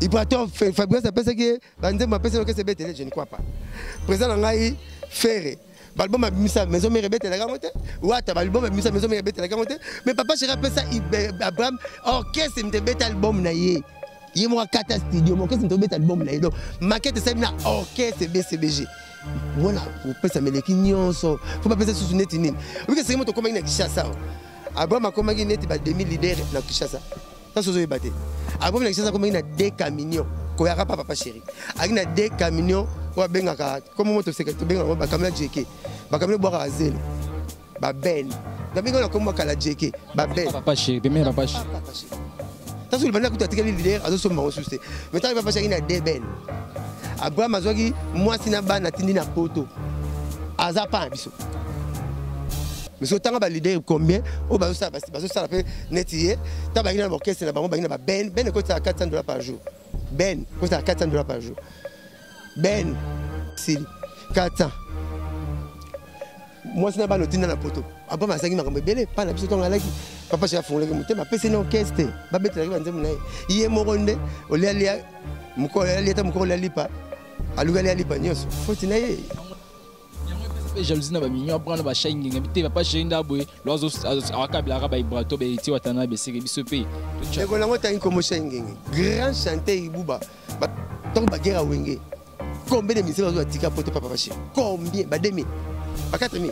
Ibrato Fabrice appelle ça que Banzem appelle ça que c'est bête, je ne crois pas. Président Nangaï Ferré. Balbum a mis sa maison mais rebête la gamote. Ouata balbum a mis sa maison mais rebête la gamote. Mais papa je rappelle ça Abraham orchestre me bête album na yé. Yé moi 4 studio mon orchestre me bête album na yé. Donc maquette c'est na orchestre BCBG. Voilà, pour pas ça mais les kinyonso. Faut pas penser sous net nini. Oui que c'est moi to comme na Kinshasa. Abraham a comme net ba 2000 leaders na Kinshasa. Ça se battre. Abraham na Kinshasa comme na 2 camions. Koyaka papa chéri. Agina 2 camions. Comment on te fait que tu benga ba camion JK. Ba camion boire azel. Ba ben. Da benga na comme kala JK. Ba ben. Papa chéri, ben papa chéri. Ça sur le banda kuta tikeli leader azo so maro souste. Mais tant papa chéri na 2 ben. Abraham azwaki moi sina ba na tindi na poto. Aza pa biso. Mais ce temps ba leader combien? O ba ça fait netier. Ta ba ina orchestre na bango ba ina ba ben coûte à $400 par jour. Ben coûte à $400 par jour. Ben, c'est 400. Moi, c'est pas noté dans la photo. Après, ma sœur m'a dit, mais pas la petite là. Papa, j'ai fait le monter, ma PC non orchestre. Ba bête la vanze mona. Iye moronde, olialia, muko oliata muko olialipa. Alugalia lipa nyos. Faut tinaye. Jalousie na ba mignon prendre ba chaîne ngabité papa chéri ndabwe lozo akabla raba ibrato be ti watana be seke biso pe. Et qu'on a monté une commotion ngenge. Grand chanteur Ibuba. Tant ba guerre wenge. Combien de missions vous avez pour papa chéri? Combien? Ba 2000. Ba 4000.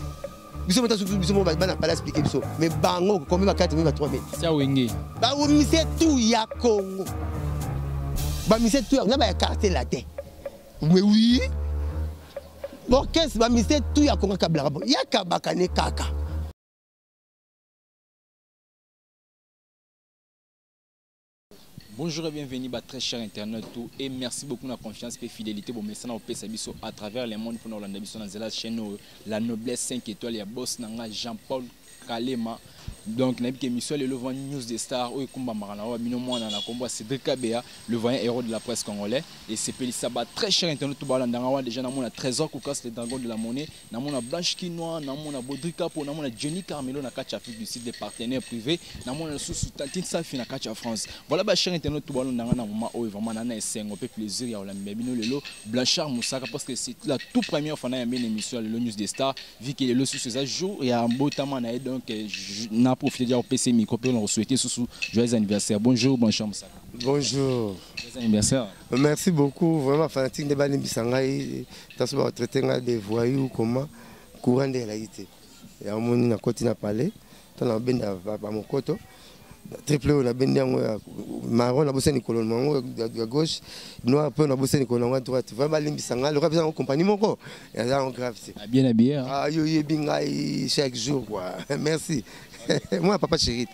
Biso mota biso mo ba na pas expliquer biso. Mais bango combien ba 4000 ba 3000. Ça wenge. Ba o mission tout ya Congo. Ba mission tout na ba carte la tête. Mais oui. L'orchestre ba mission tout ya Congo kabla. Ya kabakane kaka. Bonjour et bienvenue, très chers internautes et merci beaucoup de la confiance et fidélité pour message au PSABISO à travers le monde pour nous l'Olanda Biso dans la chaîne La Noblesse 5 étoiles et boss nanga Jean-Paul Kalema. Donc, nous avons le voyant News des Stars, où il y a Cédric Kabea, le voyant héros de la presse congolais. Et c'est Pélisaba, très cher internaute, déjà dans mon trésor Koukas, le dragon de la monnaie, dans mon Blanche Quinois, dans mon Baudrika, dans mon Johnny Carmelo, dans le Afrique du Sud, des partenaires privés, dans mon sous-Tantine Safi, dans le France. Voilà, cher internaute, tout le monde, dans un moment où vraiment c'est un peu plaisir, il y a le Blanchard Moussaka, parce que c'est la toute première fois qu'on a une émission, le News des Stars, vu qu'il est le sous ce jour, il y a un beau temps, donc, profiter de PC micro pour nous souhaiter sous joyeux anniversaire. Bonjour, bonjour Moussa. Bonjour. Joyeux anniversaire. Merci beaucoup, vraiment fanatique de Bani Bisangaï. T'as souvent traité des voyous comment courant de réalité. Et à mon na côté na parlé, t'en as bien à mon côté. Triple on a bien marron la bosse Nicolas Mango à gauche, noir peu on a bosse Nicolas à droite. Vraiment Bisangaï, le représente en compagnie mon co. Et là on grave. Bien habillé. Ah yo bingaï chaque jour quoi. Merci. Moi, papa chéri.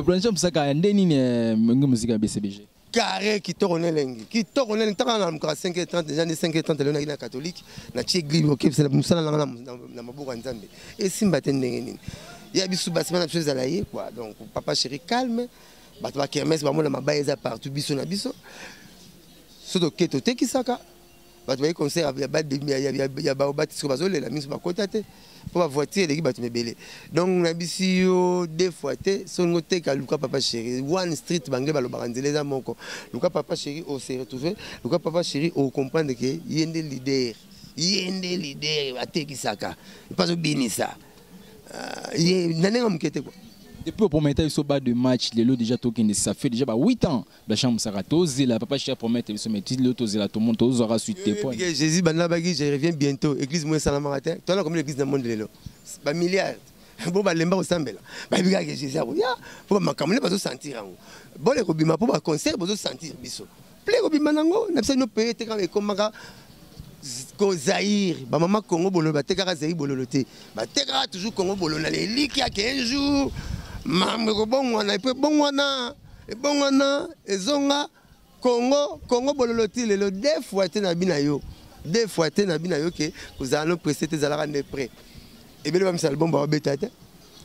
Blanchard Moussaka, il y a une musique à BCBG. Carré qui tourne lengi. Qui tourne lengi. Tant qu'on a 5h30, déjà 5h30, le na catholique, na tchégli, ok, c'est la moussala na maboura nzambe. Et simba tendengeni. Il y a bisu basement na chose à l'aïe quoi. Donc papa chéri calme. Ba to kermesse ba mona mabaeza partout biso na biso. Soto keto te kisaka. Ba to concert ya ba ya ba batisko bazole la miso ba kotate. Pour la voiture, les gens me belé. Donc, on a ici 2 fois, son côté, Luka Papa Chéri, One Street, Bangle, Balobaranzele, Zamonko. Luka Papa Chéri, on s'est retrouvé. Luka Papa Chéri, on comprend que il y a des leaders. Il y a des leaders, à Tekisaka. Il passe au Binissa. Il y a un homme qui était quoi. Depuis le premier temps, il bas de match, les lots déjà token, ça fait déjà 8 ans. La chambre Sarato, la papa cher promettre se mettre l'auto, la tout le monde aura suite tes points. Jésus, je reviens bientôt. Église Moïse Salamaratin. Toi là comme l'église dans le monde de l'élo. Ba milliard. Bon ba lemba au sambela. Ba biga que Jésus a ya. Pour ma caméra pas sentir en. Bon les robima pour ba concert pas sentir biso. Play robima nango, na bisa no payer te comme maka ko Zaïre, ba maman Congo bolo ba te kara Zaïre bolo te. Ba te kara toujours Congo bolo na les liki ya 15 jours. Mambo bon wana et bon wana et bon wana ezonga Congo bololoti le 2 fois te na binayo 2 fois te na binayo que vous allons presser tes alara ne prêt et bien le même album ba betate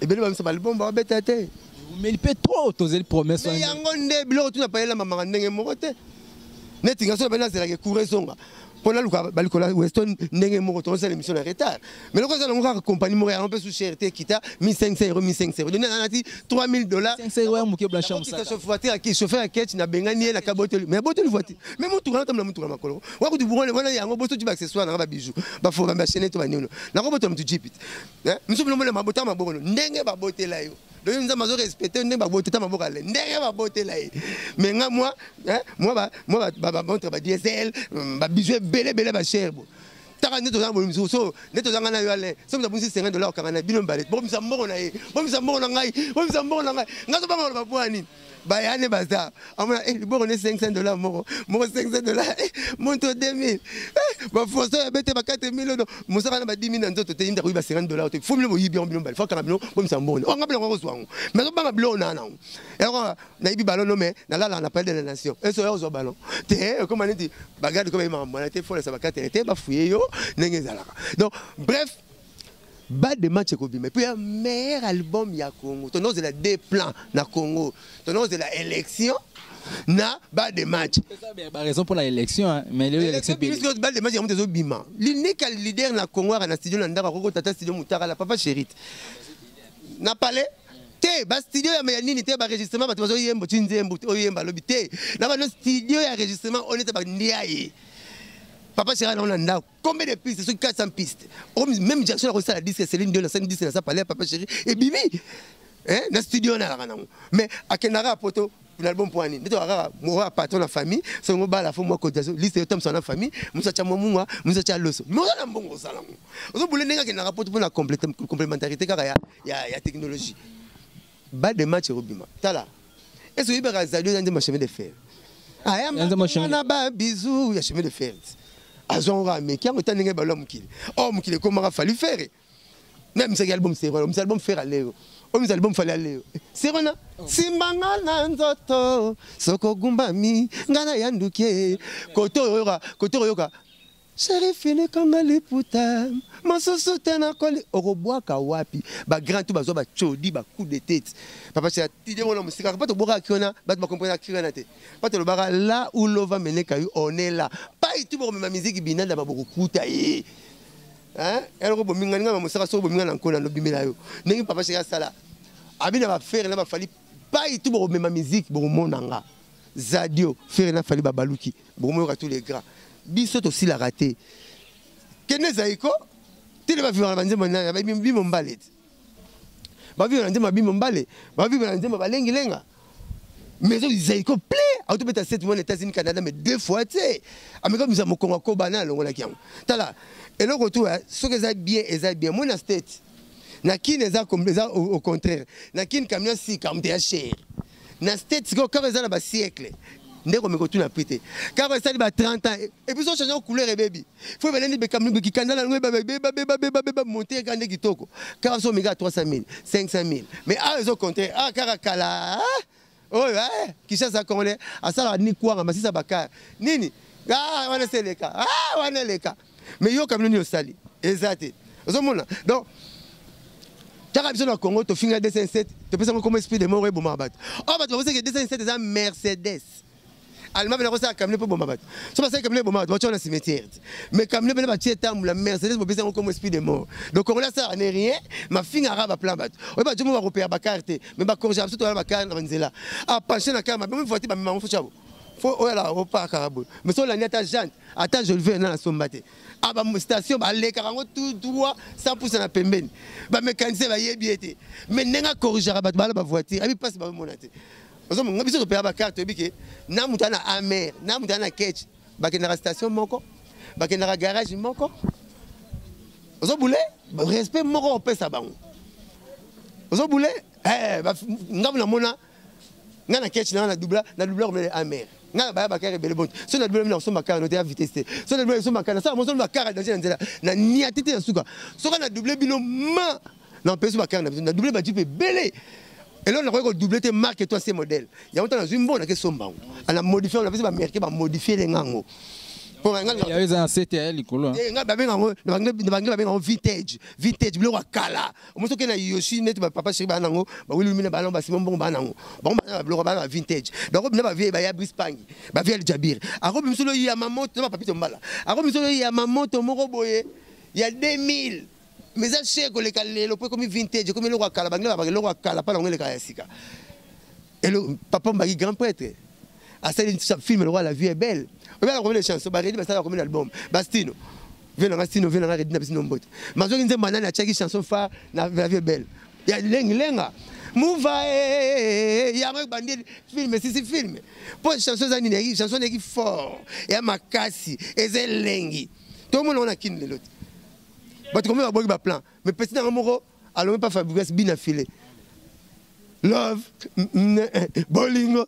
et bien le même album ba betate mais il peut trop oser les promesses yango nde bilo tu na pas la mama ndenge mokote netinga so bana zela ke courir songa Pour la Weston, n'est pas une émission en retard. Mais le cas de la compagnie Montréal, on peut sous cherté qui t'a 1500 €, 1500 €. Donner un $3000. 500 €, mon blanchard. Qui chauffeur à quête, n'a bengani la cabote. Mais botte le voiture. Mais mon tour, comme la montre ma colo. Ou du bourron, voilà, il y a un beau tu accessoire, un bijou. Bah, faut ma chaîne, toi, non. La robote, tu jeep. Nous sommes le mabota, ma bonne. N'est pas beauté là. Donc nous avons respecté ne ba bote ta maboko ale ndenge ba bote la mais moi ba montre ba diesel ba bijoux belé ba cher bo taka neto za bolumso so neto za ngana yo ale so mta bunsi $50 kangana bino mbalet bo misa mboko na ye bo misa mboko na ngai ngazo ba ngolo ba bwani bayane baza amona liboko ne $500 moko $500 monto 2000 ba foso ya bete ba 4000 musaka na ba 10000 nzoto te inda ko ba $50 te fumile bo yibi ombino mbali foka na bino bo misa mboko o ngabela ngo swango mais ba ngabelo na na ero na ibi ballon no mais na la appel de la nation eso yo zo ballon te comme on dit bagade comme mama te fola sa ba 4 te ba fuye yo ndenge zalaka donc bref bas de match Kobima. Puis un meilleur album ya Congo. Ton nom c'est la deux plans na Congo. Ton nom c'est la élection na bas de match. C'est la raison pour l'élection, mais l'élection puisque bas de match ya mtezo bima. L'unique leader na Congo na studio na ndaka koko tata studio mutara la papa Chérit. Na palais te ba studio ya nini te ba enregistrement ba tozo yembo tinzembo oyemba lobi te. Na ba no studio ya enregistrement on était ba ndiaye. Papa Chéri, on a combien de pistes? Sur 400 pistes. Même Jackson a reçu la disque, Céline Dion, la scène disque, ça parlait à Papa Chéri. Et Bibi, dans le studio, on a mais à Kenara, poto, l'album pour Annie. Moi, patron de la famille, c'est un bal à fond, moi, côté liste de Tom, son famille, Moussa Chamomoua, Moussa Chaloso. Mais on a un bon salon. On voulait dire qu'il y a un rapport pour la complémentarité, car il y a technologie. Bas de match, Robima. Tala. Est-ce que vous avez un chemin de fer? Ah, il y a un bisou, il y a un chemin de fer. Azonga mais qui a autant de ballons qu'il homme qui comment fallu faire même cet album c'est vrai album faire aller album fallait aller c'est vrai simbanga na nzoto soko gumbami ngana yanduke koto yoka Sherifine kanga liputa masoso tena koli orobwaka wapi ba grand tout bazo ba chodi ba coup de tête papa c'est tidé mon musique pas to boka kiona ba comprendre kiona te pas to bara là où l'on va mener kayu on est là pas tout pour ma musique binanda ba beaucoup kuta yi hein elle robo minga nga musaka so bo minga na nkona no bimela yo ningi papa c'est ça là abina ba faire na ba fali pas tout pour ma musique bo monanga zadio faire na fali ba baluki bo mo ka tous les grands biso aussi la raté kene zaiko tele ba vivre na nzembo na ba bimo mbale ba vivre na nzembo bimo mbale ba vivre na nzembo ba lengi lenga mais zaiko plaît auto beta 7 mois aux États-Unis Canada mais 2 fois tu sais ameka misa mokongo ko bana longo la kiango tala et le retour ce que ça bien moi na state na kine za comme ça au contraire na kine camion si comme te cher na state ko comme ça na ba siècle ndeko mekotu na pité car ça dit 30 ans et puis on change couleur et baby faut venir be camion qui kanda la beba monter grande kitoko car so méga 300 000 500 000 mais à au contraire ah karakala oh ouais qui ça congolais à ça ni quoi ma ça baka nini ah wana seleka ah wana leka mais yo camion ni osali exact ozomona donc Tara biso na Congo to finga 207 to pesa comme esprit de mort et bomba bat oh bah tu vois que 207 c'est un Mercedes Allemand venait à camion pour bomba bat so parce que camion bomba bat tu as un cimetière mais camion venait bâtir tam la Mercedes pour pesa comme esprit de mort donc on a ça n'est rien ma fille arabe à plan bat ouais bah tu me vas repérer ba carte mais ba corriger absolument ba carte na nzela a pencher na camion même voiture ba maman faut chabo faut oh là au pas carabo mais so la niata jante attends je le vais dans la sombate ah bah station ba les karango tout droit 100% na pembeni ba mécanicien ba yebiete mais nenga corriger ba voiture abi passe ba monate ozomo ngabiso to paya ba carte bike na mutana amer na mutana ketch ba kenara station moko ba kenara garage moko ozobule respect moko opesa bango ozobule ba ngabu na mona ngana ketch na double mais amer ngana ba kare bele bon so na double na so makara no te vitesse so na double so makara ça mo so makara dans nzela na niatete ya suka so kana double bino ma na peso makara na double ba jipe bele et là on a doublé tes marques et toi ces modèles il y a longtemps dans une bonne que somba on a modifié on a fait ba marquer ba modifier les ngango Il y a un CTL, Nicolo. Vintage. Vintage, le kala. On se connaît Yoshi, net papa chez Banango, oui, le Ballon, Bassimon Banango. Bon, le vintage. Donc, on va vieille, Brisbane, Bavia Jabir. À Robin Solo, il y a Mamoto, pas Papito Mbala. À Robin Solo, il y a Mamoto, Moroboye. Il y a 2000. Mais ça, c'est que les calés, le comme vintage, comme le kala, le kala, pas l'anglais, le kayasika. Et le papa Mbagi, grand prêtre. À ce film, le roi, la vie est belle. On va remettre les chansons, on va remettre l'album. Bastino. Viens dans Bastino, viens dans la Redina, Bastino Mbot. Mais je dis, maintenant, il y a chanson phare, la vie est belle. Il y a lenga. Mouva, il y a un bandit, film, c'est film. Pour les chansons, il y a une chanson qui est fort. Il y a Makasi, et c'est lengi. Tout le monde a qui l'autre. Mais tu comprends, il y a un plan. Mais petit dans le moro, alors même pas Fabrice bien affilé. Love, bolingo.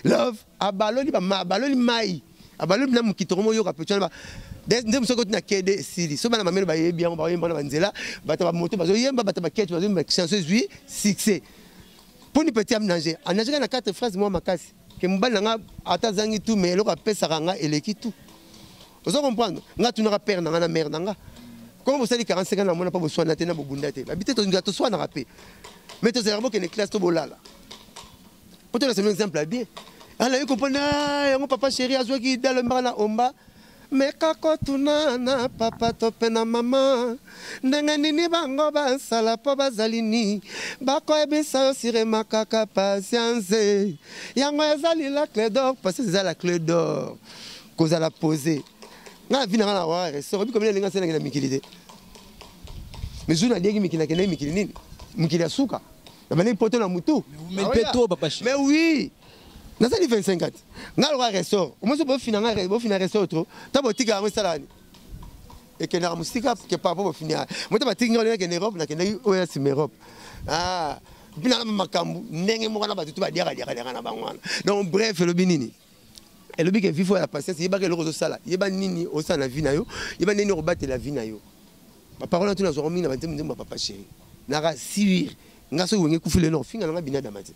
Love, abaloli mai, abaloli na mukitoromo yo kapetana ba. Ndem soko na kede sili. So bana mamelo ba yebi yango ba yemba na banzela, bata ba moto bazo yemba bata ba ketch bazo chanson zui succès. Pour ni petit amnanger, ananger na 4 phrases moi makasi. Ke mbala nga atazangi tout mais eloko apesa nga eleki tout. Vous comprendre? Nga tu n'auras père na mère nga. Comment vous savez 45 ans na mona pas besoin na tena bobunda te. Habiter to ngato soit na rapé. Mais to cerveau que ne classe to bolala. Pour te donner un exemple bien. Alors, vous comprenez, mon papa chéri a joué dans le marana omba. Mais kako tunana papa topena mama. Ndenganini bango basala po bazalini. Bako ebisa osire makaka patience. Yango ezali la clé d'or parce que c'est la clé d'or. Cause à la poser. Na vina na wa ressort bi comme les linga sena na mikilité. Mais je na diegi mikina kena mikilini. Mikila suka. Mais oui, dans les 25 ans, nous avons un ressort. Moi, je vais finir un ressort. Tu as un salarié. Et que la musique qui est pas pour finir. Moi, je vais en Europe, je vais en Europe. Ah, puis là, donc, bref, le binini. Et le bique vivre la patience, il y a le sala. Il y a nini au sein de la vie, il y a nini au bas de la vie. Ma parole, tu n'as jamais dit, ma papa chéri. Nara siwir. Ngaso wenge kufile no finga nga bina damati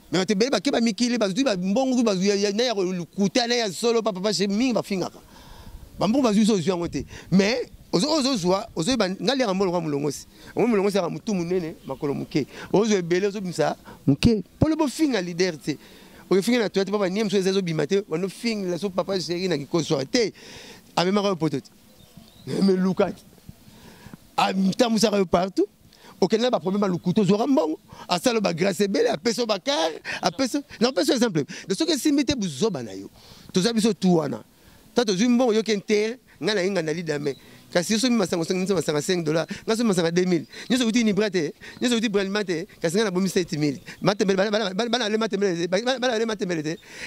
mais te bele ba ke ba mikili ba zui ba mbongo ba zui ya na ya lukuta na ya solo papa chez mingi ba finga ka ba mbongo ba zui so zui ngote mais ozo zwa ozo ba ngali ya mbolo kwa mulongosi mulongosi ya mutu munene makolo muke ozo ebele ozo bimsa muke pour le bo finga leader te o finga na toate papa niemso ezo bimate wano finga la so papa chéri na kikoso te amema ka potote mais lukat am tamusa ka partout. Aucun n'a pas problème à le couteau sur un bon. À ça, le grâce est belle, à peso bakar, à peso. Non, peso exemple. De ce que si mettez vous zobanayo, tout ça, biso touana. Tant que un bon, yo kente, ngana inga nali dame. Car si vous avez $5, vous avez 2000. Nous avons dit ni brate, nous avons dit bralmate, car c'est un bon 7000. Matemel,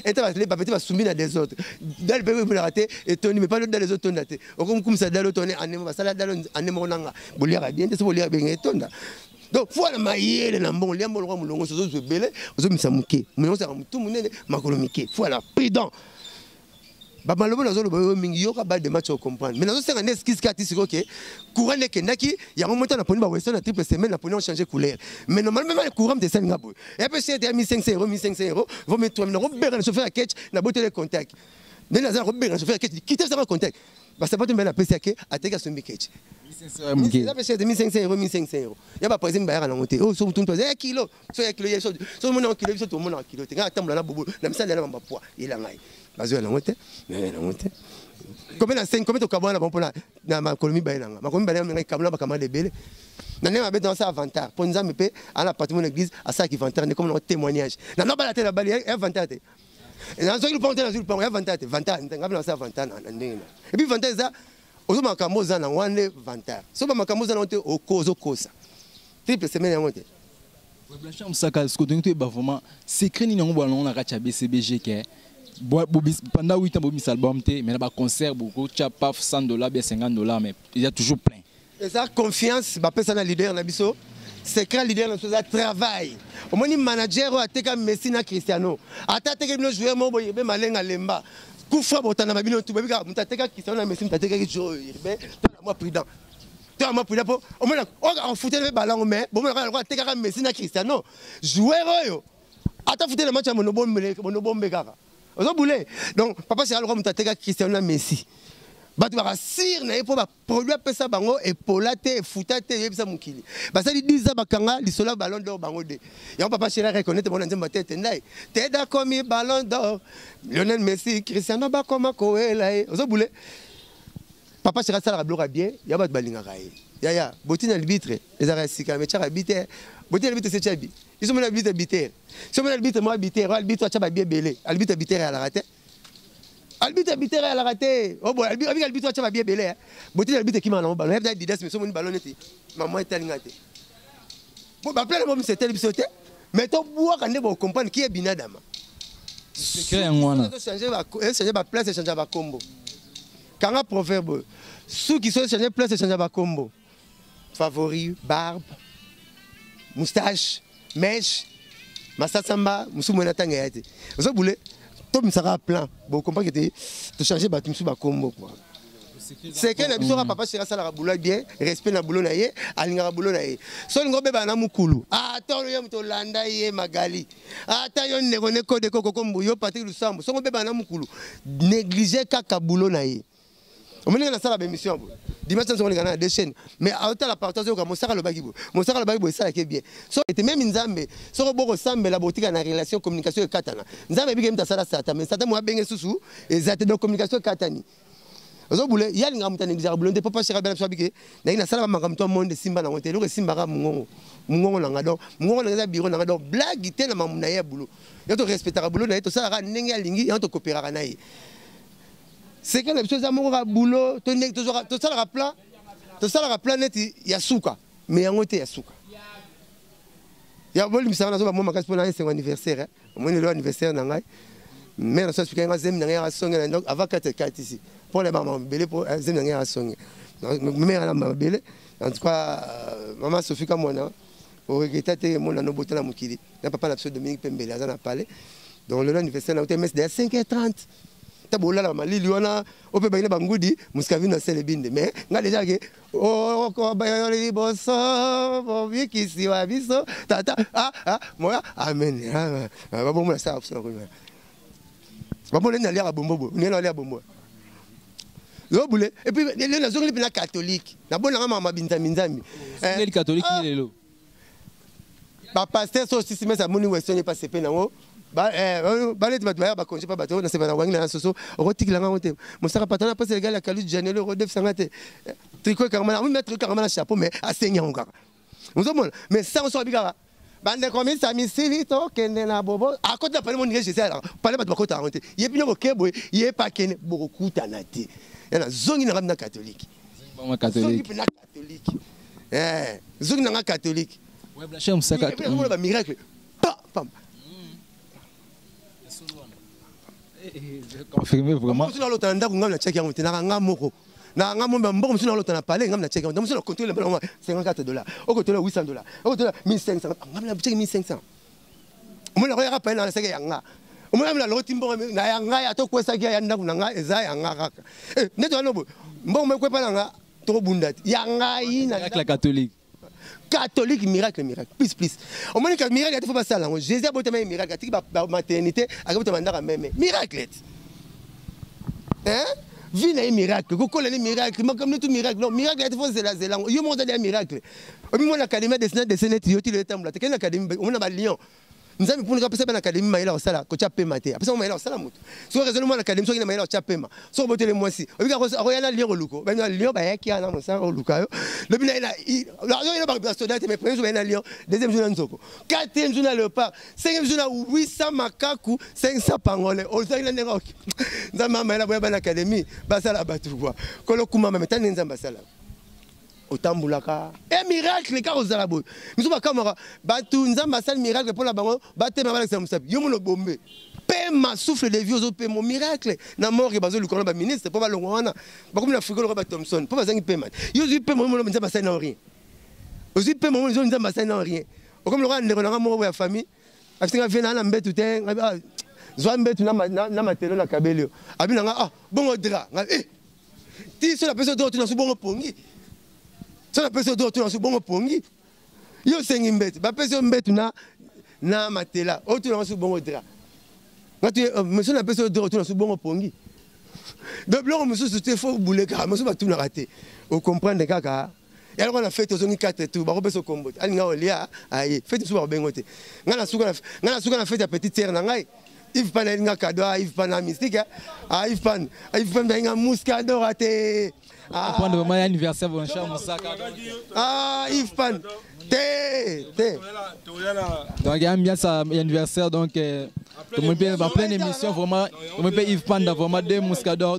et tu vas les papeter, va soumis à des autres. Dans le pays, vous raté, et Tony, mais pas dans les autres tonnatés. Au comme ça, dans l'automne, en salade, en émonanga, boulière bien, c'est boulière bien, et tonda. Donc, voilà, ma yéle, la bon, les molons, molons, aux autres belés, aux hommes, ça mouquet. Mais on s'est tout le monde, ma colomiqué. Voilà, prudent. Bah malheureusement dans le mingi yoka bas de match au comprendre mais dans ce sens est-ce qui OK courant ne kendaki ya un moment na poni ba western na triple semaine na poni on changer couleur mais normalement le courant de ça ngabo et puis c'est 1500 €, vous mettez 3000 €, bérer le chauffeur à catch na botter les contacts mais là ça bérer le chauffeur à catch quitter ça contact parce que pas te mettre la PC à ateka son catch 1500 €, ça fait 1500 €, il y a pas président ba na monter oh so tout 1 kilo so 1 kilo so mon kilo so tout mon kilo te ngata na bobo na msala na mapwa ila ngai bazo na ngote na ngote combien na 5 combien to kabona bon pour na ma colonie ba nanga ma colonie ba nanga kamla ba kamala bele na ne ma be dans ça avantage pour nous ampe à l'appartement de l'église à ça qui vantage comme un témoignage na no ba la tête la bali avantage et dans ce qui ponte dans le pont avantage ngaba na ça avantage na ndenge et puis avantage ça ozo makambo za na wane avantage so ba makambo za na onte okozo kosa triple semaine ngote Blanchard Msaka ce que tu es vraiment secret ni ngo ballon na kacha BCBG ke pendant 8 ans, il album, mais il y a un concert, beaucoup, tu as pas $100, bien $50, mais il y a toujours plein. Et ça, confiance, c'est un leader, c'est un leader, c'est un travail. Au moins, manager, il y a Messi et Cristiano. Il y a un joueur, il y a un Lemba. Koufra, il y a un joueur, il y a un Cristiano, Messi, il y a un joueur, il y a un prudent. Au moins, on fout le ballon, mais il y a un Messi et Cristiano. Joueur, attends, foutez le match à Monobombe. Ozo boulé. Donc papa c'est alors mutateka Cristiano Messi. Batu ba sir na yepo ba produit pesa bango et polate et futate yebisa mukili. Ba sali 10 ans bakanga lisola ballon d'or bango de. Ya papa chéri reconnaître mon nzemba tete ndai. T'es d'accord mi ballon d'or. Lionel Messi, Cristiano ba koma koela. Ozo boulé. Papa chéri sala bloka bien, ya ba balinga kai. Ya botina arbitre, ezara sika me chaka arbitre. Botina arbitre c'est chabi. Ils sont mon arbitre arbitre. Si mon arbitre moi arbitre, arbitre chaba bien belé. Arbitre arbitre à la raté. Arbitre arbitre à la raté. Oh bon, arbitre chaba bien belé. Botina arbitre qui m'a non ballon. Hebda didas mais son ballon était. Maman est talingate. Bon ba plein de c'était bisoté. Mais to bois quand on comprendre qui est binadama. C'est un wana. Changer ba place et changer ba combo. Quand un proverbe ceux qui sont changer place et changer ba combo. Favori, barbe, moustache, mèche, massasamba, musumona tangayate. Vous voulez tout me sera plein. Bon, comprends que tu changer ba tout ba combo quoi. C'est que na biso papa sera ça la boulot bien, respect na boulot na ye, alinga boulot na ye. So ngobe ba na mukulu. Ata yo mto landa ye magali. Ata yo ne ko de koko kombo yo Patrick Lusambo. So ngobe ba na mukulu. Négliger kaka boulot na ye. On a ça la émission. Dimanche, on a des chaînes. Mais à autant la partage, on a le bagibo. Mon sara le bagibo, ça qui est bien. So, et même Nzambe, so robot ressemble la boutique en relation communication katana. Nzambe bigem ta sala sata, mais sata moi bengue susu, et zate de communication katani. Ozo boule, il y a une grande négligence boulonde, papa chéri bien sabike. Na ina sala makam to monde simba na wote, le simba ka mungongo. Mungongo na ngado, mungongo na biro na ngado, blague te na mamuna ya boulot. Ya to respecter boulot na to sala ndenge lingi, ya to coopérer na ye. C'est que les choses amoureux à boulot, tout ça le plan net yasuka, mais en côté yasuka. Il y a beaucoup de gens qui ont fait un anniversaire, un anniversaire nangai, mais on s'est expliqué que zem nangai a sonné donc avant 4 ici. Pour les mamans belé pour zem nangai a sonné. Mère la maman belé, en tout cas maman Sophie comme moi, au regretté mon ano boté la mukili. Na papa la pseudo Dominique Pembele azana parler. Donc le anniversaire na hotel de 5h30. Tabola la mali liona ope bayina bangudi muskavi na selebinde mais nga déjà que oh ko bayoli bosso bo bikisi wa biso tata moi amen ba bon ça option ko ba bon na lia bombo ni na lia bombo yo boulé et puis les na zongli na catholique na bon na mama binta minzambi les catholiques ni lelo ba pasteur so si mais ça moni western pas sepe nango balé de battre ba congé pas bateau na seba na wangi na soso rotikila ngote mosaka patana pas les gars la calu janelo rodef sangate tricot karama oui mettre karama chapeau mais asenya ngaka nous sommes mais ça on soit bigara bande comme ça misili to kende na bobo à côté de parler mon Jésus alors parler ba ko ta honte yepi no kebo ye pa kene beaucoup tanati na zongi na catholique ba catholique na catholique zongi na catholique ouais blancheur musaka ba miracle pam confirmé vraiment. Je suis l'autre en train de checker on tena nga moko. Na nga momba mboko msuna l'autre na parler ngam na checker. Donc msuna contrôler $54. Au côté $800. Au côté $1500. Ngam na checker $1500. Mo la roya pa na seke yanga. Mo la loti mboko na yanga ya to kwesa kia ya ndaku na nga eza yanga kaka. Neto anobo. Mboko mo kwepa na nga to bundati. Yanga ina la catholique. Catholique miracle please au moins que miracle il faut pas ça là Jésus a beau un miracle tu ba maternité a beau te mandara même miracle hein vie na miracle ko kola ni miracle mais comme tout miracle non miracle il faut zela yo monde des miracle au moins l'académie de sénat yo ti le temps là quelle académie on a ba Lyon nzambi pour pesa na académie maila osala ko cha pema te apesa maila osala mutu so raisonnement na académie so ina maila cha pema so botele mwasi obika ko royana Lyon luko ba Lyon ba yaki ana mosa luka yo le bina ina yo ina ba student mais premier jour ina Lyon deuxième jour na nzoko quatrième jour na Léopard cinquième jour na 800 makaku 500 pangolais osala ina ngok nzamba maila ba na académie basala batu quoi ko lo kuma même tani nzamba sala otambulaka et miracle ka ozala boy miso ba kamera batu nzamba sala miracle pour la bango batema bala sa musabi yo mono bombe pema souffle de vie aux pema miracle na mort bazo lukona ba ministre pour ba longwana ba comme na frigo ba Thomson pour ba zangi pema yo zi pema mono nzamba sala na rien ozi pema mono nzamba sala na rien comme le roi ndeko na mort ya famille afinga vena na mbetu te zwa mbetu na matelo na kabelio abina nga bongo dra ti so la personne d'autre na so bongo pongi. Ça personne d'autre na bon pongi. Yo sengi mbet, ba personne mbet na matela, autre na so bon dra. monsieur n'a pas de retour dans ce bon pongi. Donc, là, monsieur, c'était faux, boulet, car monsieur va tout rater. Vous comprenez, caca. Et alors, on a fait tous les 4 tours, on a fait ce combat. On a fait tout ça, on a fait la petite terre. Yves Pan a un cadeau, Yves Pan a un mystique. Yves Pan a un mouscador raté. Point de moment, anniversaire, mon cher Moussaka. Yves Pan. Donc, il y a ambiance à l'anniversaire, donc tout le monde peut en pleine émission, vraiment. Tout le monde peut Yves Pan, vraiment des mouscadors.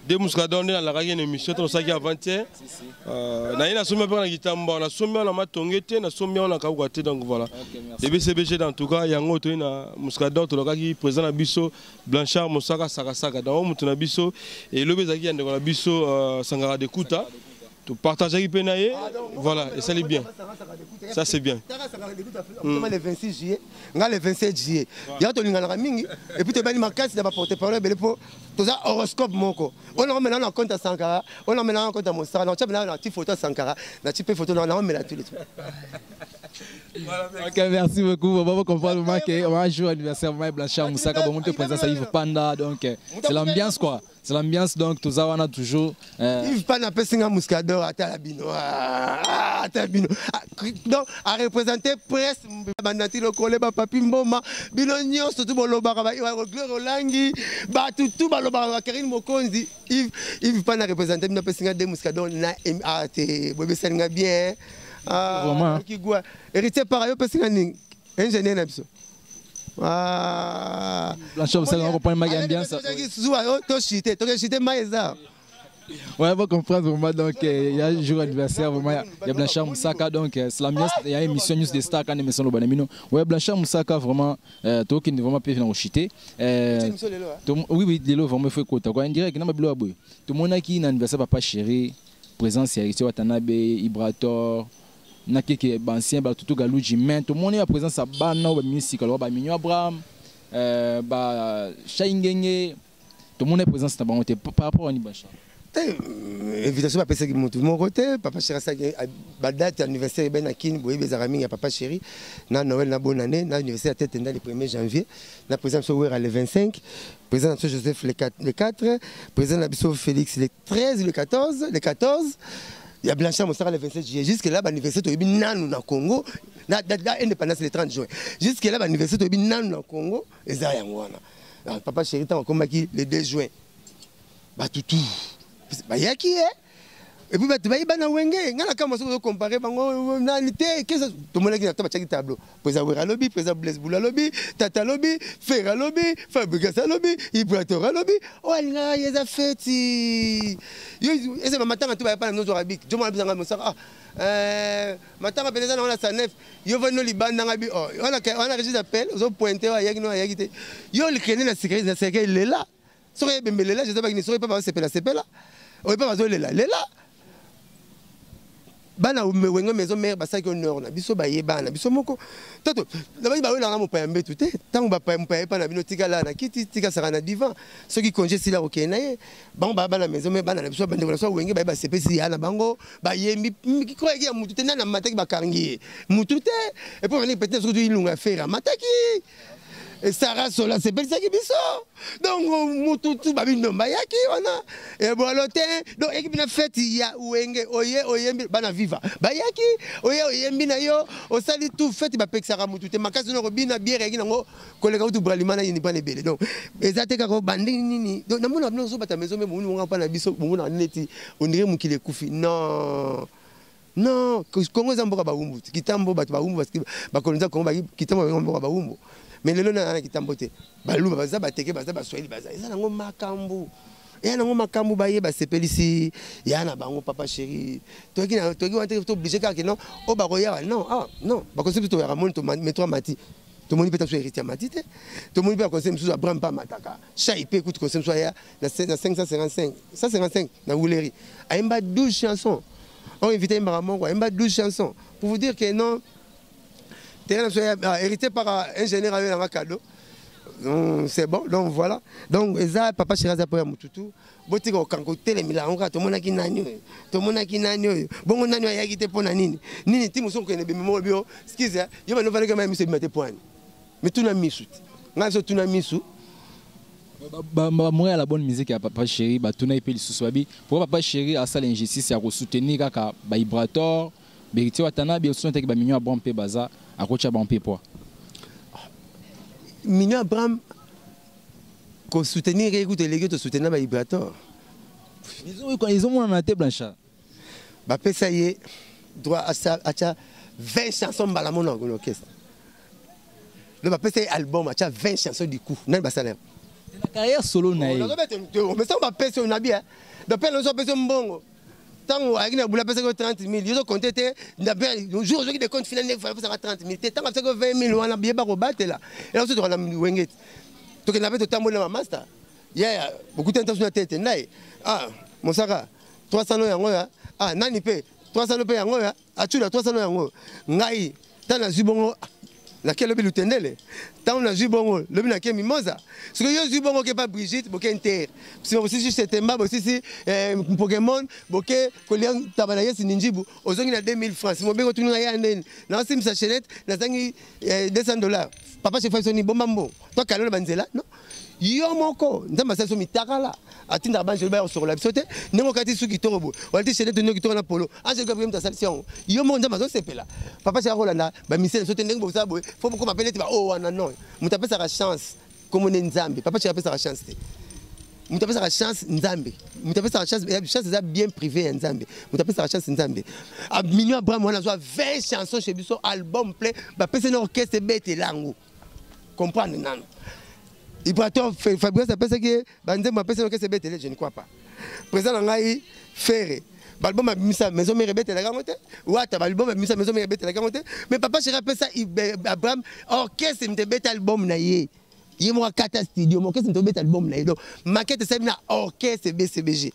Des mouscadors dans la émission, tout ça qui est avant-hier. Na sommi pas na gitamba, na sommi na matongete, na sommi na kawate, donc voilà. Les BCBG en tout cas, il y a un autre mouscador, tout le cas qui présente à Bisso, Blanchard, Moussaka, Sarasaka, dans le monde Bisso et le Bezaki a de Bisso Sangara de Kouta. Tu partages avec Penaye, voilà, et ça c'est bien. Ça c'est bien. Le 26 juillet, le 27 juillet. Il y a et puis tu as ma carte de porter parole pour tout ça horoscope moko. On a maintenant un compte à Sankara, on a maintenant un compte à Moussara, on a maintenant une petite photo à Sankara, une petite photo on a maintenant tous les trucs. Ok, merci beaucoup. On va comprendre que on a un jour anniversaire de Blanchard Moussaka, on te présente à Yves Panda, donc c'est l'ambiance quoi. C'est l'ambiance donc tout ça on a toujours. Yves Panda peut signer un mouscador à Talabino. Donc à représenter presse, bandati le collègue papi mboma, bilonio surtout boloba ba Glore Olangi, ba tout baloba Karine Mokonzi. Yves Panda représenter nous peut signer des mouscadors na MAT. Bobé ça bien. Vraiment. Héritier par ailleurs parce que ingénieur n'abso. Blanchard ça on comprend ma ambiance. Ouais, on va comprendre vraiment donc il y a un jour anniversaire vraiment il y a Blanchard Moussaka donc c'est l'ambiance il y a une émission news des stars quand émission le banamino. Ouais Blanchard Moussaka vraiment toi qui ne vraiment pas venir au chité. Oui délo vraiment fait quoi on dirait que na mabilo aboy. Tout le monde qui na anniversaire papa chéri présence héritier Watanabe Ibrator na keke ancien ba tutu galuji mais tout le monde est présent ça ba na ba musique alors ba Mignon Abraham ba Chaingenge tout le monde est présent ça ba par rapport à Nibacha. Invitation papa c'est mon côté papa chéri ça ba date anniversaire ben akini boye bezarami ya papa chéri na Noël na bonne année na anniversaire tête le 1er janvier na présence au le 25 présent Joseph le 4 présent Nabiso Félix le 13 le 14 il y a Blanchard Moussara le 27 juillet. Jusque là, l'anniversaire de Nanou na Congo. L'indépendance le 30 juin. Jusque là, l'anniversaire de Nanou na Congo. Et ça, papa chéri, t'as encore le 2 juin. Bah, tout. Bah, y a qui, hein? Et puis, tu vas y aller wenge. Ngana kama so comparer bango nanité qu'est-ce que tout le monde qui a un tableau. Président Wera lobby, président Blaise Boula lobby, Tata lobby, Ferra lobby, Fabrice lobby, Ibratora lobby. Oh nga yeza feti. Yo ese matanga tu va pas nos arabique. Je m'en bizanga Moussara. Matanga beleza na sa nef. Yo va no libanda ngabi. Oh, on a reçu d'appel, aux pointer wa yagi no yagi te. Yo le créer na sécurité il est là. Soyez bembele là, je sais pas qui ne serait pas c'est là. On pas va là. Bana wengo maison mère basaki honneur na biso ba yebana biso moko toto na ba ba na mo payambe tout tant ba payambe pa na bino tika la na kiti tika saka na divan ceux qui congé si la OK na ye bon ba na maison mère bana na biso bande so wenge ba sepesi ya na bango ba yembi ki croit ya mutu te na mataki ba kangi mutu te et pour venir peut-être sur du lunga faire mataki et Sarah Sola c'est belle ça qui biso donc mutu ba bino ba yaki wana et bon l'hôtel donc équipe na fête ya wenge oyembi bana viva ba yaki oyembi na yo osali tout fête ba pexara mutu te makasi no robina bière yaki nango kolega utu bralimana ni pas lebele donc ezate ka ko bandi nini donc na mona bino so bata maison même on pa na biso mona neti on dirait mukile kufi non Congo zamboka ba umbu kitambo batu ba umbu parce que ba kolonza Congo ba kitambo zamboka ba umbu mais le lona na kitambo te baluba baza bateke baza baswahili baza eza nango makambu ya nango makambu ba ye ba sepelisi ya na bango papa chéri toki wante to obligé car que non o ba roya non ba conseil to ya ramon to metro mati to moni peta so héritier mati te to moni pa conseil musu Abraham pa mataka chai pe écoute conseil so ya na 555 na Wuleri aimba 12 chansons on invité Mbaramon quoi aimba 12 chansons pour vous dire que non hérité par un ingénieur avec un cadeau. C'est bon, donc voilà. Donc, ça, papa Chiraza pour Moututu. Botiko kankote les milanga, tout le monde qui nanyo. Tout le monde qui nanyo. Bon, on a yagité pour nanini. Nini, Timousson qui est bien, excusez, il y a un nouvel gamin qui m'a été point. Mais tout n'a mis soute. nga so tuna misu moi à la bonne musique à Papa Chéri ba tuna epeli suswabi pour Papa Chéri à ça l'injustice ya ko soutenir kaka ba vibrator beriti watana bi soutenir que ba mignon Abraham pe baza à kocha ba pe poa mignon Abraham ko soutenir écoute les gars soutenir ba vibrator ils ont mon tête blancha ba pesa yé droit à ça à 20 chansons bala mon orchestre le ba pesa album à 20 chansons du coup nan ba salaire la carrière solo na mais ça on va payer on a bien d'après nous on payer mbongo tant avec na bula payer 30 000 ils ont compté d'après le jour qui des comptes final il faut 30 000 tant avec 20 000 on a bien ba battre là et ensuite on a wenget donc on avait tout temps mon master yeah beaucoup d'intention tête nai ah mon saka 300 no yango ya ah nani pe 300 no pe yango ya atula 300 no yango ngai tana zibongo laquelle le lutendele tant on a vu bon le bien qui mimosa ce que yo vu bon que pas Brigitte boke inter si aussi juste Temba aussi Pokémon boke Kolian tabanaye sininjibu ozongi na 2000 francs si mo bengo tunu ya ndeni na sim sa chenette na zangi $200 papa chef fa soni bomba mbo to kalo banzela non yo moko nzamba sa so mitakala atinda banjo ba sur la bisote nengo kati suki torobo walti chenette no kitona polo anje gabriel mtasalsion yo mo nzamba so sepela papa cha rolanda ba misele so tendengo bosa boy faut beaucoup m'appeler tu vas oh non mutape sa chance comme on est nzambe papa cha sa chance mutape sa chance nzambe mutape sa chance ça bien privé nzambe mutape sa chance nzambe a mignon Abraham on a 20 chansons chez biso album plein ba pese na orchestre bete lango comprendre nano Ibrato Fabrice a pensé que Banzem a pensé que c'est bête, je ne crois pas. Président Nangaï Ferré. Balbum a mis sa maison mère bête la gamote. Ouata balbum a mis sa maison mère bête la gamote. Mais papa je rappelle ça Abraham orchestre me bête album naïe. Il moi 4 studio mon orchestre me bête album naïe. Donc maquette ça na orchestre BCBG.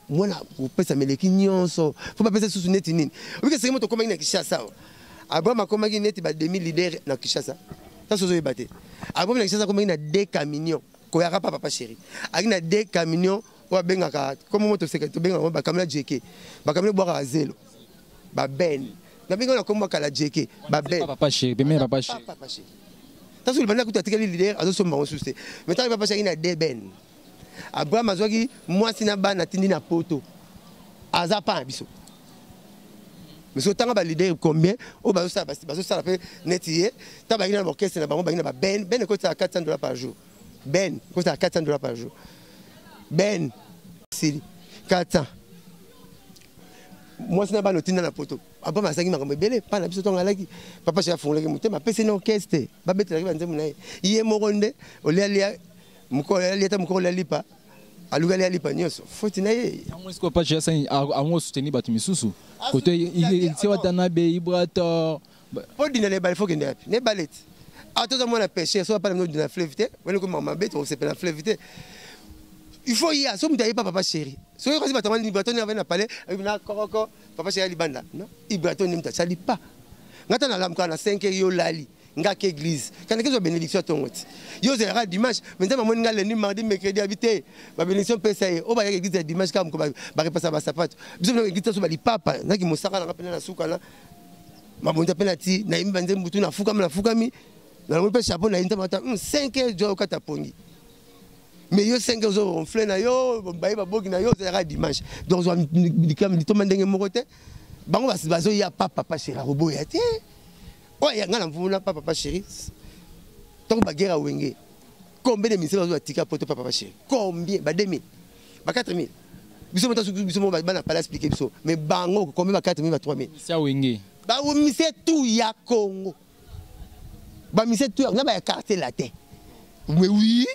Moi na pour penser mais les kinyonso. Faut pas penser sous net nini. Oui que c'est moi to comme na Kinshasa. Abraham a comme net ba 2000 leaders na Kinshasa. Ça se joue batté. Abraham na Kinshasa comme il a 2 camions. Ko ya Papa Chéri. Il y a 2 camions. Wa benga ka comme moto secrétaire benga ba kamela JK. Ba kamela boire à zéro. Ba ben. Na benga na komba kala JK. Ba ben. Papa Chéri, ben Papa Chéri. Papa Chéri. Tant sur le banda kuta tikali leader azo so mbango souci. Mais tant Papa Chéri na 2 ben. Abraham azwaki moi sina ba na tindi na poto. Azapa biso. Mais autant ba leader combien o ba ça la fait netier ta ba ina orchestre na bango ba ina ba ben coûte à $400 par jour ben coûte à $400 par jour ben si 400 moi c'est na ba notina na poto aba masangi makambo belé pa na biso tonga laki papa cha fongolaki mutema pese na orchestre ba betela ba nzemu na ye moronde olialia mukola lieta mukola lipa alugali alipa nyoso foti na ye amwe siko pa chesa amwe soutenir batu misusu côté il se watana be vibrator po dina le bal faut que ne balet a tout moi na pêcher so pas na flevité wala ko mama bête on s'appelle la flevité il faut y a so mutaye Papa Chéri so ko si batama vibrator na na parler na kokoko Papa Chéri libanda non vibrator ni mta sali pas ngata na lamka na 5 yo lali ngaka église quand que bénédiction tongoti yo zera dimanche maintenant maman nga lundi mardi mercredi habité ba bénédiction pesa o ba église dimanche comme ba repassa ba sapato biso na église so ba li papa naki mosaka na kapena na suka na mabonta penalty na imba nze mbutu na fukami na mo pe chapeau na inta mata 5 jours kata pongi mais yo 5 jours on flena yo ba ba bogi na yo zera dimanche donc zo dikam ditoma ndenge mokote bango bazo ya Papa Chéri roboya te. Ouais, il y a un peu de Papa Chéri. Tant que baguette à Wenge, combien de ministères ont tika pour Papa Chéri? Combien? Bah 2000, bah 4000. Bisous maintenant pas l'expliquer bisous. Mais bango combien bah 4000 bah 3000. C'est à Wenge. Bah oui ministère tout ya Congo. Bah ministère tout on a bah carte la tête. Mais oui.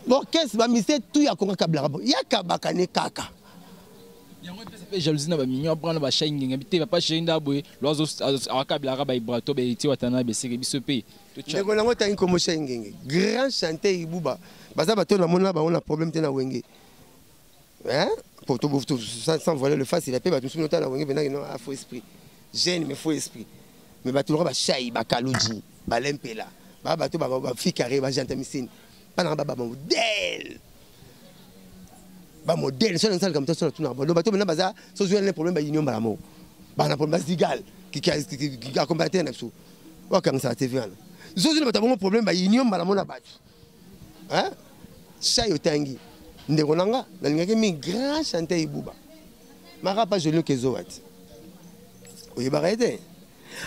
Bon qu'est-ce bah ministère tout ya Congo kablarabo. Ya kabakane kaka. yango pesa pe jalousie na ba mignon prendre ba shingi ngabite Papa Chéri ndabwe lozo akabila ka ba ibrato be ti watana be seke biso pe to cha ndeko nango tangi komo shingi grand chanteur ibuba baza bato na mona ba on a problème te na Wenge hein pour tout sans voler le face il a pe ba tout sur na Wenge bena non a faux esprit jeune mais faux esprit mais ba tout ba chai ba kaluji ba lempela ba bato ba fikare ba jantamicine pas na ba modèle ba modèle sur l'ensemble comme ça sur tout na ba bato bena baza so jouer les problèmes ba union ba mo ba na problème basigal qui a combattu na sou wa comme ça TV là zozo le batabongo problème ba union bala mona batu hein ça yo tangi ndeko nanga na lingaki mi grand chanteur ibuba mara pas jeune kezo wat oye barete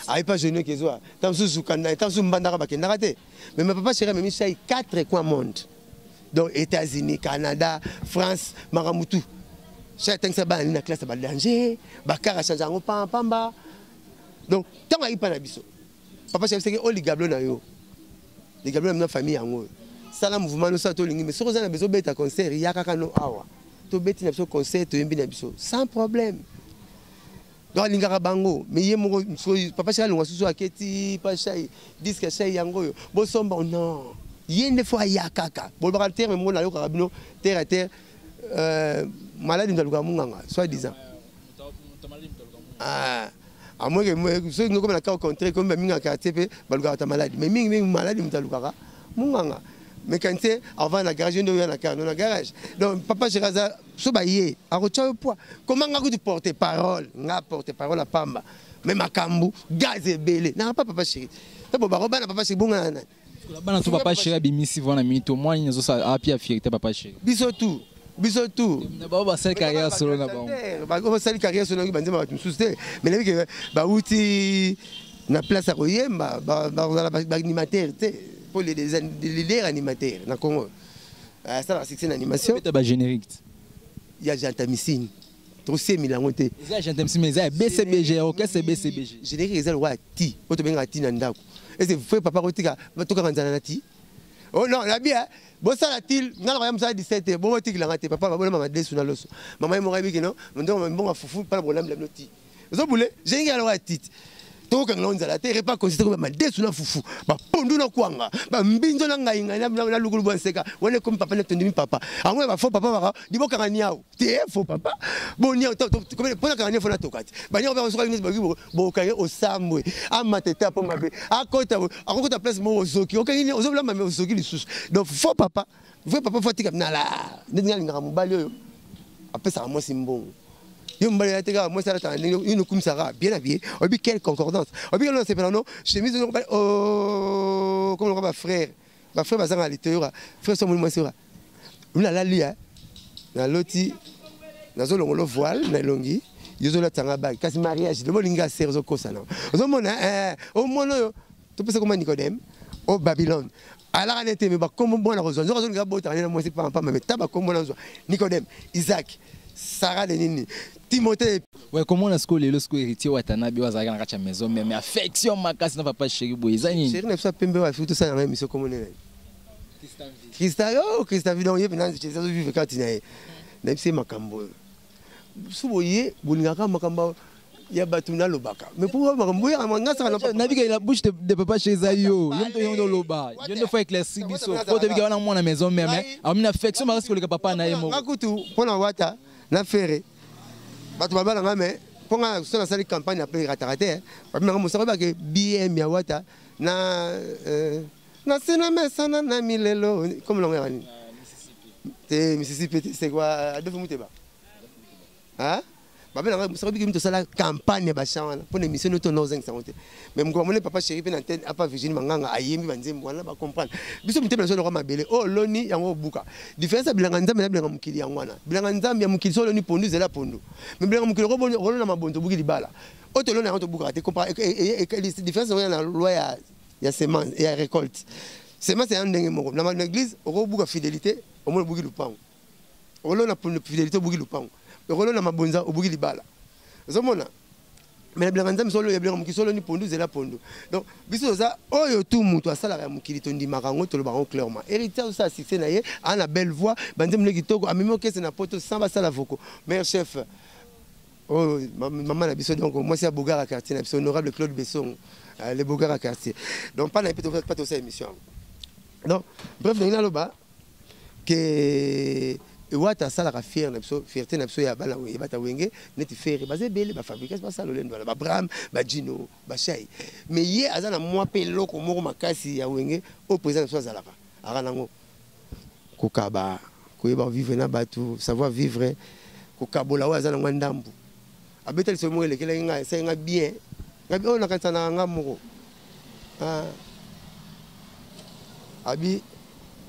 ay pas jeune kezo tant sous kanda tant sous mbandaka bakendaka te mais ma papa chéri mi sai 4 coins monde donc États-Unis Canada France maramutu ça tant ça ba na classe ba danger bakara chanjango pamba donc tant ay pa na biso papa chéri c'est que oli gablo na yo les gablo na famille yango sala mouvement no sa to lingi mais soko za na bezo beta concert ya kaka no awa to beti na biso concert to yembi na biso sans problème donc lingaka bango mais ye moko papa chéri longa susu aketi pa chai disque chai yango yo bo somba non yende fois ya kaka bo ba terre mo na yo karabino terre à terre malade ndaluka munganga soit disant ah à moins que ceux qui nous comme la cas au contraire comme minga quartier pe baluka ta malade mais mingi malade mtaluka munganga mais quand c'est avant la garage on a la garage donc papa Chiraza so baye a rocha poids comment nga tu porter parole nga porter parole à pamba même makambu gaz et belé na papa chéri ta bo baroba na papa chéri bonga na la bana to papa chéri bimisi vona minute moi nzo sa api a fierté papa chéri biso tout na ba sel carrière solo na ba ba sel carrière solo ki banzema ba tumsuste mais là que ba uti na place à koyemba ba animateur tu pour les leaders animateurs na Congo ça la section animation c'est ba générique il y a Jantamissine trop c'est milango te il y a Jantamissine mais ça BCBG OK c'est BCBG générique ezal wa ti oto benga ti na ndako et c'est fait papa rotika to ka nzana na ti oh non la bien bon ça la til ngala ya msa 17 bon rotika la ngate papa ba mama desu na loso mama mo rabi kino ndo bon fufu pas problème la noti zo boule générique ala wa ti to ka ngonza la terre pas considéré comme desu na fufu ba pondu na kwanga ba mbinzo na ngai ngai na lukulu bo seka wone comme papa na tondimi papa amwe ba fo papa ba di boka nganiao te fo papa bon ni to comme pona ka ngani fo na tokati ba ni ba so ka ni ba bo ka o samwe amateta po mabe akota place mo ozoki okani ozobla mame ozoki lisusu donc fo papa fo tika na la ndinga linga mobali oyo apesa mo simbongo yo mbali ya teka moi ça la une comme ça bien habillé obi quelle concordance obi non c'est pas non chemise oh comme le frère bazanga à l'intérieur frère son moi c'est là la lia na loti na zo longolo voile na longi yo zo la tanga ba kasi mariage de bolinga serzo kosa na zo mona au mono tu peux comment Nicodème au Babylone ala na te me ba comme bon na rezo zo nga bota na moi c'est pas mais taba comme na zo Nicodème Isaac Sarah Denini Timothée ouais comment est-ce que le sco héritier watanabi wazaka na kacha maison mais affection makasi na papa chéri boyezani chéri na ça pembe wa futu ça na émission comme on est Christophe donc yé pendant que ça vivre quand il est na c'est makambo suboye bulingaka makambo ya batuna lobaka mais pour makambo ya ngasa na bika la bouche de papa chez Zayo yondo loba yondo fa éclairci biso ko te bika wana mwana maison mais amina affection makasi ko le papa na yemo ngakutu pona wata na ferré bato babala ngame ponga so na sali campagne après ratarate ba nga musaka ba ke BM ya wata na sena mesana na milelo comme longa ngani te Mississippi c'est quoi adefu muteba hein babela nga musaka bi ke sala campagne ba chawana pour émission no to no 550 même ko mon papa chéri pe na antenne apa Virginie manganga ayemi banzembo wana ba comprendre biso muteba so lo mabele oh loni yango buka différence bilanga nzambe na bilanga mukili yango wana bilanga nzambe ya mukili so loni pondu zela pondu mais bilanga mukili ko bolo na mabonto buki libala oto loni yango to buka te comprendre et différence na loi ya semence et ya récolte semence c'est un ndenge moko na l'église oko buka fidélité au moins buki lupango olo na fidélité buki lupango olo na mabonza obuki libala zomona mais bilanga nzambe solo ya bilanga mukili solo ni pondu zela pondu donc biso za oyo tout mutu asala ya mukili to ndimaka ngo to lobango clairement héritier ça succès na ye ana belle voix banzem le kitoko amimo kese na poto samba sala voko meilleur chef oh maman na biso donc moi c'est à Bogara quartier na biso honorable Claude Besson le Bogara quartier donc pas na pas to cette émission donc bref na loba que wata sala ka fier na biso fierté na biso ya bala we bata wenge neti faire basé bele ba fabriquer ba sala lendo ba Bram ba Gino ba Shay mais ye azana moi pe loko moko makasi ya wenge au président so azalaka aranango kokaba koyeba vivre na batu savoir vivre kokabola wa azana ngandambu abetali so mo lekela nga c'est nga bien ngabi ona katsana nga moko abi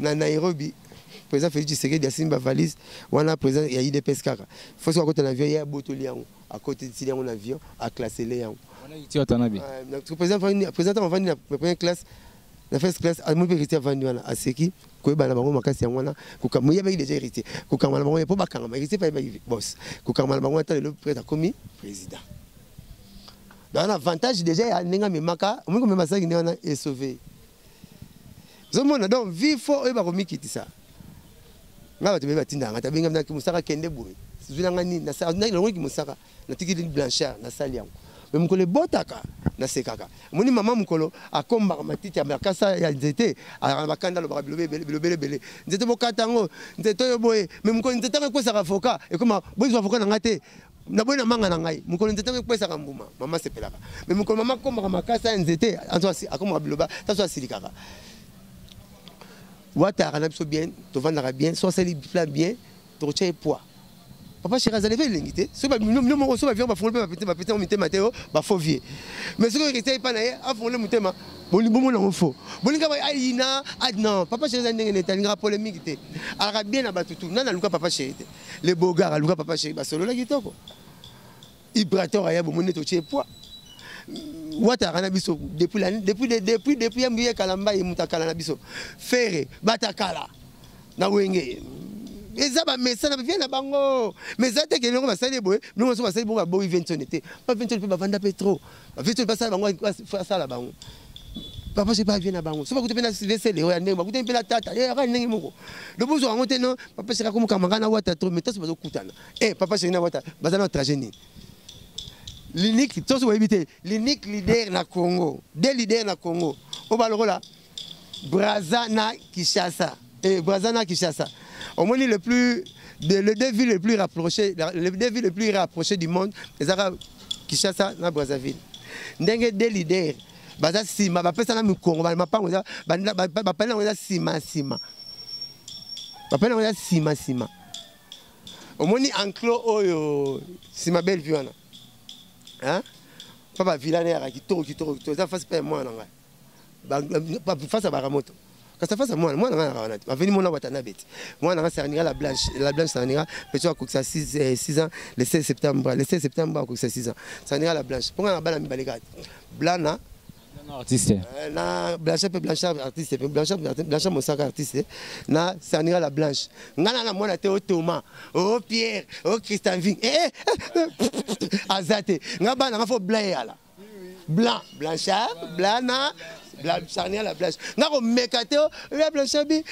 na Nairobi président Félix Tshisekedi a signé ma valise wana président ya IDPS kaka faut que côté l'avion ya botoli yango à côté de yango l'avion a classé les yango on a été watanabe président va venir la première classe la first class a mon hérité vendu wana a seki ko ba na bango makasi yango wana ko kam ya ba déjà hérité ko kam na bango po ba kanga hérité pa ba boss ko kam na bango ta le président comme président dans l'avantage déjà ya ninga memaka mo ko memasa ki wana est sauvé zomona donc vifo e ba ko mikiti ça ngaba tebe batinda ngata benga mna ki musaka kende boye sizuna ngani na sa na longi musaka na tikili blanchard na sali yango mais mukole botaka na sekaka moni mama mukolo akomba matiti ya makasa ya nzete ala bakanda lo bilobele nzete bokata ngo nzete yo boye mais mukolo nzete ka kwesa avocat e koma boyi avocat na ngate na boyi na manga na ngai mukolo nzete ka kwesa ka mbuma mama sepelaka mais mukolo mama komba makasa ya nzete anzo akoma biloba taso asilikaka Wata a biso bien, tu vas bien, soit c'est bien, tu retiens poids. Papa chéri, ça devait l'ingiter. Si nous on reçoit avion, va fouler, va péter, on mettait Mathéo, va faut vieux. Mais ce que était pas naïe, à fouler mon thème, bon on faut. Bon les gars, aïna, non, papa chéri, ça n'est pas polémique. Alors bien abattu tout, non, Luka papa chéri. Les beaux gars, Luka papa chéri, bah solo la guitare. Ibrator aya bon monnaie tu poids. Wata kana biso depuis mbiye kalamba ye mutakala na biso fere batakala na wenge eza ba message na vient na bango mais ça te que nous va saler boy nous on va saler bon boy 20 était pas 20 peut ba vendre pétro ba 20 pas ça bango ça la bango papa c'est pas vient na bango so ba kutepena vesele ya ndenge ba kutepela tata ya ka ndenge moko le bozo ngo te non papa c'est comme kamanga na wata trop mais ça ba kutana papa c'est na wata bazana tragédie l'unique leader na Congo, des leaders na Congo. Au Balorola, Brazana Kinshasa. Au moins le deux villes les plus rapprochées du monde, les Arabes Kinshasa na Brazzaville. Ndenge des leaders, baza sima, ba pesa na mu Congo, ba mapango za, ba pena on sima. Ba pena on sima. Au moins enclos oyo sima belle viana. Hein? Papa vilané à kitoro, ça face pas moi pas face à Baramoto. Quand ça face à moi va venir mon Watanabe. Moi ça ira la blanche ça ira peut-être que ça 6 ans le 16 septembre que ça 6 ans. Ça ira la blanche. Pour la bala mi balégat. Blana artiste. Na Blanchard artiste, Blanchard Mosaka artiste. Na ça ira la blanche. Ngana na mona te Thomas, oh Pierre, oh Christian Ving. Azate. Ngaba na fo blanc ala. Blanc, Blanchard, Blana, ça ira la blanche. Ngako mekateo, la Blanchard bi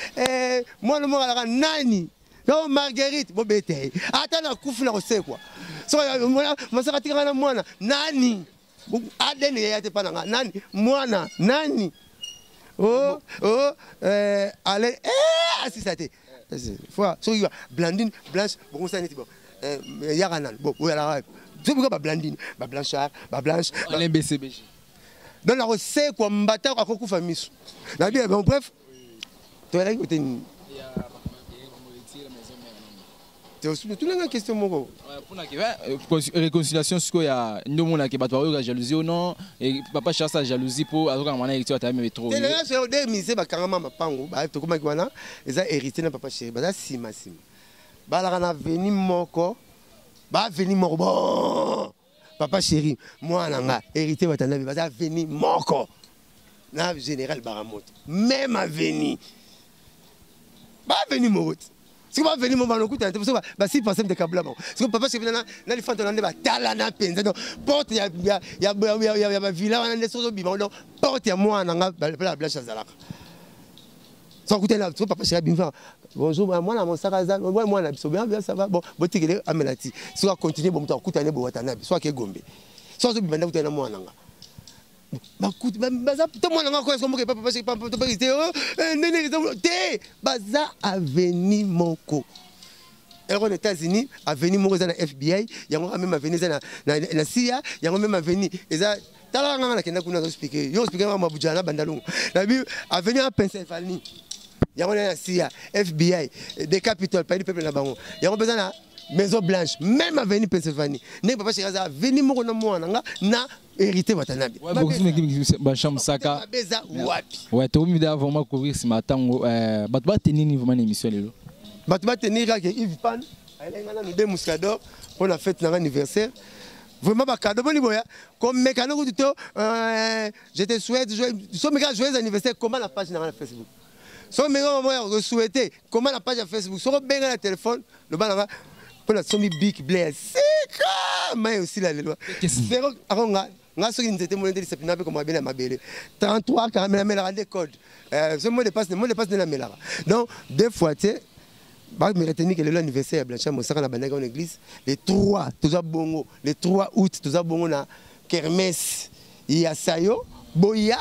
moi le mot ala nani. Non Marguerite, bo bete. Ata na kufu na ose quoi. So moi ça tika na mwana nani. Adene yate pananga nani mwana nani allez assisté fois so Blandine blanche bon ça neti bon yaranan bon voilà je veux pas Blandine ba Blanchard ba blanche les BCBG dans la recette quoi mbata kwa kufa miso na bien bon bref to là côté tout la question moko pour la réconciliation ce ya ndo mona ke bato ba jalousie ou non et papa cherche jalousie pour azoka mwana hérité ata même trop et là c'est au demi c'est ba kangama mapango ba to koma kwana eza hérité na papa chéri ba sima ba la na veni moko bon papa chéri mwana nga hérité batana ba veni moko na général Baramoto même aveni ba veni moko. Si vous venez mon ballon, bah si pensez de câble là-bas. Si vous papa chez vous na les fantômes na tala na penza donc porte ya villa on a des choses bimon donc porte ya moi na la blanche azalaka. Sans écouter là, papa chez bimfa. Bonjour moi na mon saraza, moi na biso bien ça va bon botikele amelati. Si on continue bon to kutane bo watanabe, soit ke gombe. Soit zo bimanda kutana moi nanga. Baza tout le monde a encore comme papa chez papa to périté té baza avenue Moko et aux États-Unis avenue Moko za na FBI yango même avenue za na CIA yango même avenue eza tala ngana kenda kuna zo expliquer yo expliquer ma bujana bandalungu na bi avenue en Pennsylvanie yango na CIA FBI des capitol pas du peuple na bango yango besoin na Maison Blanche, même avenue Pennsylvanie. Ne papa chéri ça veni moko na mwana nga na hérité watanabi. Ouais, beaucoup de Blanchard Moussaka. Ouais, tu as vraiment couvrir ce matin. Bah tu vas tenir vraiment l'émission là. Bah tu vas tenir avec Yves Pan. Elle a nous deux Mouscador pour la fête de l'anniversaire. Vraiment pas cadeau bon boya. Comme mécano du tout, je te souhaite joyeux anniversaire. Comment la page na Facebook? So méga moi souhaiter comment la page à Facebook. So bien le téléphone, le bas pour la somme big bless. C'est mais aussi la loi. Zéro aronga. Nga soki nzete mo ndeli sapina pe comme abela mabele 33 caramel mela de code ce mot de passe de la mela donc deux fois tu ba me retenir que l'anniversaire Blanchard Moussaka na banaka en église les 3 toza bongo le 3 août toza bongo na kermesse ya sayo boya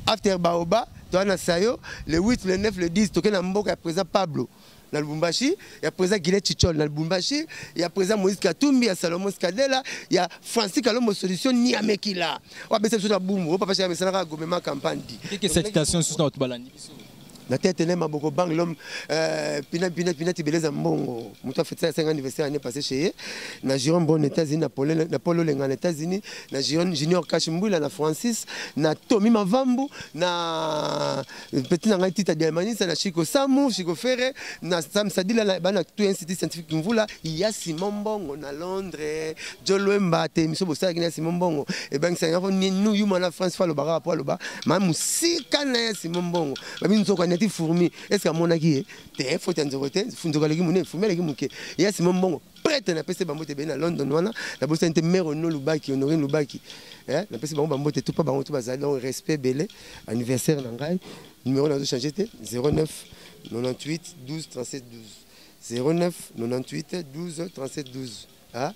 after baoba to na sayo le 8 le 9 le 10 toke na mboka ya président Pablo na Lubumbashi, il y a président Guillet Chichol na Lubumbashi, il y a président Moïse Katumbi, il y a Salomon Skadela, il y a Francis Kalombo Solution Niamekila. On va baisser sur la boum, on va pas faire un message à gouvernement campagne. Qu'est-ce que cette citation sur notre balani? La tête est ma beaucoup bang l'homme Pinat Tibeleza Mbongo. Mouta fait ça 5 anniversaire année passée chez na Jérôme Bon États-Unis na Polo Lenga aux États-Unis na Junior Kashimbuila na Francis na Tommy Mavambu na petit na Tita Diamani na Chico Samu Chico Ferre na Sam Sadila na bana tout institut scientifique Mvula il y a Simon Bongo na Londres Jolwemba te miso bosa na Simon Bongo et ben c'est nous yuma na France fa lo bara po lo ba ma musika na Simon Bongo ba minzo fourmi est-ce que mon aki te faut t'enzoter funzoka leki mune fumé leki muke ya Simon Bongo prête na pese bambo te bena London wana la bossa inte mero no lubaki honoré lubaki na pese bambo te tout pas bango tout bazali donc respect belé anniversaire na ngai numéro na changer te 09 98 12 37 12 09 98 12 37 12 ah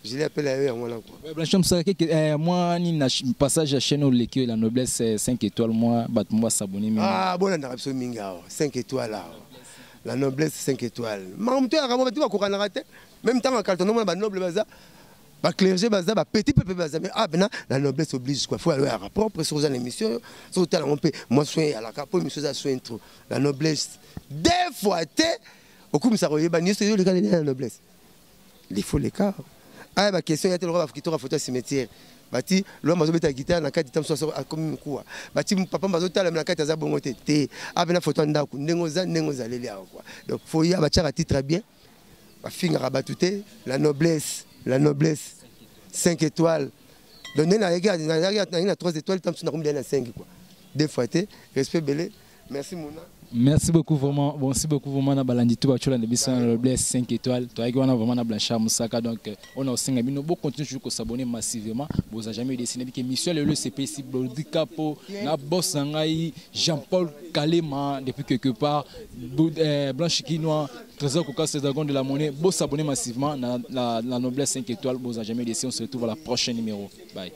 je l'appelle à eux en voilà quoi. Blanchard Moussaka moi ni na passage à chaîne l'équipe la noblesse 5 étoiles moi bat moi s'abonner ah bon na rapso minga 5 étoiles là la noblesse 5 étoiles mamto ya ramo batu ko kana raté même temps quand on ba noble baza ba clergé baza ba petit peuple baza mais ah bena la noblesse oblige quoi faut aller à rapport après sur l'émission sur tel on peut moi soin à la capo mais chose à soin trop la noblesse des fois té au coup ça royeba ni c'est le cas de la noblesse il faut l'écart. Ah bah question il y a tellement qui t'aura photo cimetière bati l'homme a besoin de guitare na kati tamso comme quoi bati papa bazo tala na kati za bongo te ah bena photo ndako ndengoza leli quoi donc faut y a titre très bien ba finga rabatute la noblesse 5 étoiles donc na regarde na 3 étoiles tamso na combien na 5 quoi deux fois te respect belé merci Mouna. Merci beaucoup vraiment. Bon, merci beaucoup vraiment na balandi tout bachola de bisson le bless 5 étoiles. Toi qui on a vraiment na Blanchard Moussaka donc on a aussi ngabino bon continuer toujours s'abonner massivement. Vous a jamais dessiné que mission le CPC Blodi Capo na boss ngai Jean-Paul Kalema depuis quelque part Blanche Kinois trésor coca c'est dragon de la monnaie. Bon s'abonner massivement na la noblesse 5 étoiles. Vous a jamais dessiné on se retrouve à la prochaine numéro. Bye.